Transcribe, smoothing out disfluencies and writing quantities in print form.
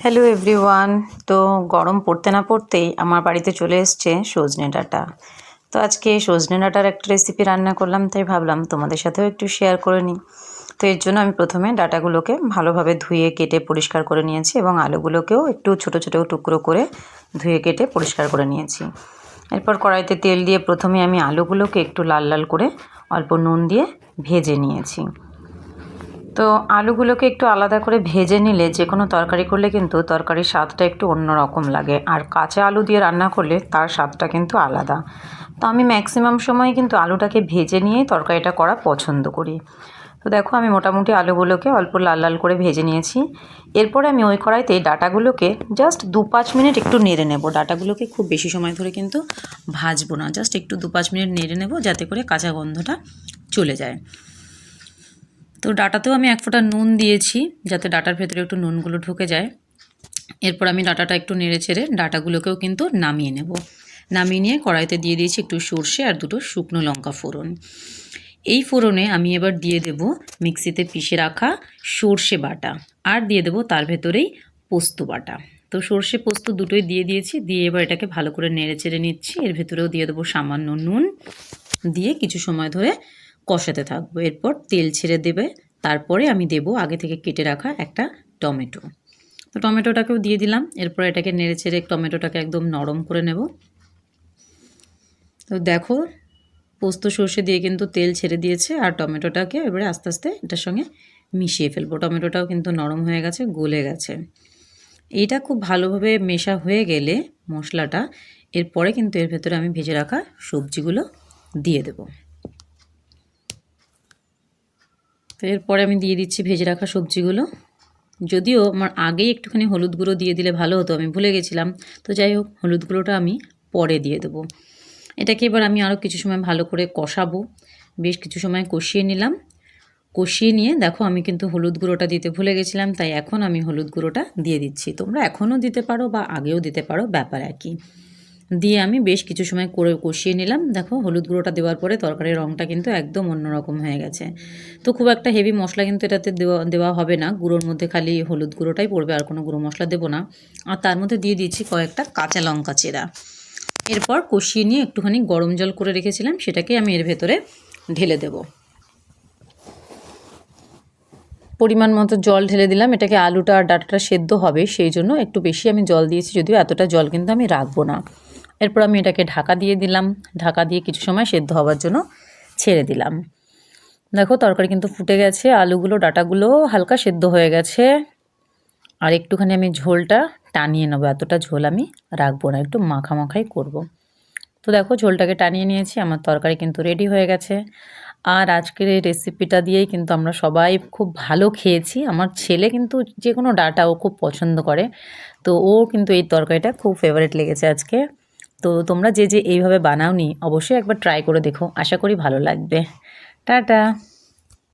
Hello everyone. তো গরম পড়তে না পড়তেই আমার বাড়িতে চলে এসছে সজনে ডাঁটা। তো আজকে সজনে ডাঁটার একটা রেসিপি রান্না করলাম, তাই ভাবলাম তোমাদের সাথেও একটু শেয়ার করে নিই। তো এর জন্য আমি প্রথমে ডাঁটাগুলোকে ভালোভাবে ধুয়ে কেটে পরিষ্কার করে নিয়েছি এবং আলুগুলোকেও একটু ছোটো ছোটো টুকরো করে ধুয়ে কেটে পরিষ্কার করে নিয়েছি। এরপর কড়াইতে তেল দিয়ে প্রথমে আমি আলুগুলোকে একটু লাল লাল করে অল্প নুন দিয়ে ভেজে নিয়েছি। তো আলুগুলোকে একটু আলাদা করে ভেজে নিলে যে কোনো তরকারি করলে কিন্তু তরকারির স্বাদটা একটু অন্য রকম লাগে, আর কাঁচা আলু দিয়ে রান্না করলে তার স্বাদটা কিন্তু আলাদা। তো আমি ম্যাক্সিমাম সময় কিন্তু আলুটাকে ভেজে নিয়েই তরকারিটা করা পছন্দ করি। তো দেখো আমি মোটামুটি আলুগুলোকে অল্প লাল লাল করে ভেজে নিয়েছি। এরপরে আমি ওই কড়াইতে ডাঁটাগুলোকে জাস্ট 2-5 মিনিট একটু নেড়ে নেব। ডাঁটাগুলোকে খুব বেশি সময় ধরে কিন্তু ভাজবো না, জাস্ট একটু 2-5 মিনিট নেড়ে নেব যাতে করে কাঁচা গন্ধটা চলে যায়। তো ডাঁটাতেও আমি 1 ফোঁটা নুন দিয়েছি যাতে ডাঁটার ভেতরে একটু নুনগুলো ঢুকে যায়। এরপর আমি ডাঁটাটা একটু নেড়ে চেড়ে ডাঁটাগুলোকেও কিন্তু নামিয়ে নেব। নামিয়ে নিয়ে কড়াইতে দিয়ে দিয়েছি একটু সর্ষে আর 2টো শুকনো লঙ্কা ফোড়ন। এই ফোড়নে আমি এবার দিয়ে দেব মিক্সিতে পিষে রাখা সর্ষে বাটা, আর দিয়ে দেব তার ভেতরেই পোস্ত বাটা। তো সর্ষে পোস্ত দুটোই দিয়ে দিয়েছি, দিয়ে এবার এটাকে ভালো করে নেড়ে চেড়ে নিচ্ছি। এর ভেতরেও দিয়ে দেবো সামান্য নুন, দিয়ে কিছু সময় ধরে কষাতে থাকবো। এরপর তেল ছেড়ে দেবে, তারপরে আমি দেব আগে থেকে কেটে রাখা একটা টমেটো। তো টমেটোটাকেও দিয়ে দিলাম। এরপর এটাকে নেড়ে চেড়ে টমেটোটাকে একদম নরম করে নেব। তো দেখো পোস্ত সর্ষে দিয়ে কিন্তু তেল ছেড়ে দিয়েছে, আর টমেটোটাকে এবারে আস্তে আস্তে এটার সঙ্গে মিশিয়ে ফেলবো। টমেটোটাও কিন্তু নরম হয়ে গেছে, গলে গেছে। এইটা খুব ভালোভাবে মেশা হয়ে গেলে মশলাটা, এরপরে কিন্তু এর ভেতরে আমি ভেজে রাখা সবজিগুলো দিয়ে দেব। তো এরপরে আমি দিয়ে দিচ্ছি ভেজে রাখা সবজিগুলো। যদিও আমার আগেই একটুখানি হলুদ গুঁড়ো দিয়ে দিলে ভালো হতো, আমি ভুলে গেছিলাম। তো যাই হোক, হলুদ গুঁড়োটা আমি পরে দিয়ে দেবো। এটাকে এবার আমি আরও কিছু সময় ভালো করে কষাবো। বেশ কিছু সময় কষিয়ে নিলাম। কষিয়ে নিয়ে দেখো আমি কিন্তু হলুদ গুঁড়োটা দিতে ভুলে গেছিলাম, তাই এখন আমি হলুদ গুঁড়োটা দিয়ে দিচ্ছি। তোমরা এখনও দিতে পারো বা আগেও দিতে পারো, ব্যাপার একই। দিয়ে আমি বেশ কিছু সময় করে কষিয়ে নিলাম। দেখো হলুদ গুঁড়োটা দেওয়ার পরে তরকারির রঙটা কিন্তু একদম অন্যরকম হয়ে গেছে। তো খুব একটা হেভি মশলা কিন্তু এটাতে দেওয়া হবে না, গুঁড়োর মধ্যে খালি হলুদ গুঁড়োটাই পড়বে, আর কোনো গুঁড়ো মশলা দেবো না। আর তার মধ্যে দিয়ে দিয়েছি কয়েকটা কাঁচা লঙ্কা চেরা। এরপর কষিয়ে নিয়ে একটুখানি গরম জল করে রেখেছিলাম, সেটাকে আমি এর ভেতরে ঢেলে দেব। পরিমাণ মতো জল ঢেলে দিলাম। এটাকে আলুটা আর ডাঁটাটা সেদ্ধ হবে, সেই জন্য একটু বেশি আমি জল দিয়েছি, যদিও এতটা জল কিন্তু আমি রাখবো না। এরপর আমি এটাকে ঢাকা দিয়ে দিলাম। ঢাকা দিয়ে কিছু সময় সেদ্ধ হওয়ার জন্য ছেড়ে দিলাম। দেখো তরকারি কিন্তু ফুটে গেছে, আলুগুলো ডাঁটাগুলো হালকা সেদ্ধ হয়ে গেছে। আর একটুখানি আমি ঝোলটা টানিয়ে নেবো, এতটা ঝোল আমি রাখবো না, একটু মাখা মাখাই করব। তো দেখো ঝোলটাকে টানিয়ে নিয়েছি, আমার তরকারি কিন্তু রেডি হয়ে গেছে। আর আজকের এই রেসিপিটা দিয়েই কিন্তু আমরা সবাই খুব ভালো খেয়েছি। আমার ছেলে কিন্তু যে কোনো ডাঁটা ও খুব পছন্দ করে, তো ও কিন্তু এই তরকারিটা খুব ফেভারিট লেগেছে আজকে। তো তোমরা যে এইভাবে বানাওনি, অবশ্যই একবার ট্রাই করে দেখো, আশা করি ভালো লাগবে। টাটা।